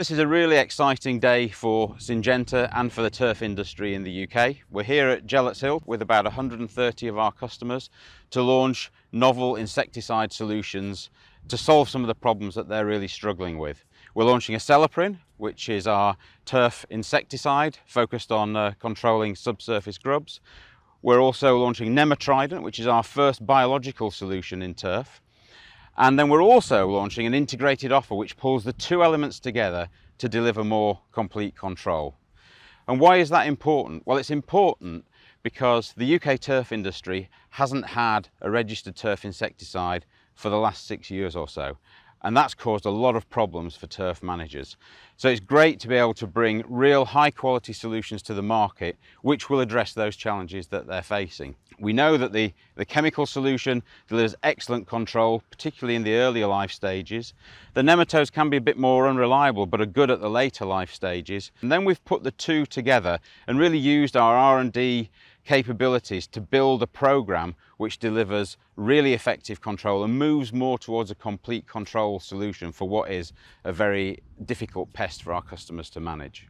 This is a really exciting day for Syngenta and for the turf industry in the UK. We're here at Gillett's Hill with about 130 of our customers to launch novel insecticide solutions to solve some of the problems that they're really struggling with. We're launching Acelepryn, which is our turf insecticide focused on controlling subsurface grubs. We're also launching NemaTrident, which is our first biological solution in turf. And then we're also launching an integrated offer which pulls the two elements together to deliver more complete control. And why is that important? Well, it's important because the UK turf industry hasn't had a registered turf insecticide for the last 6 years or so. And that's caused a lot of problems for turf managers. So it's great to be able to bring real high quality solutions to the market which will address those challenges that they're facing. We know that the chemical solution delivers excellent control, particularly in the earlier life stages. The nematodes can be a bit more unreliable but are good at the later life stages. And then we've put the two together and really used our R&D capabilities to build a program which delivers really effective control and moves more towards a complete control solution for what is a very difficult pest for our customers to manage.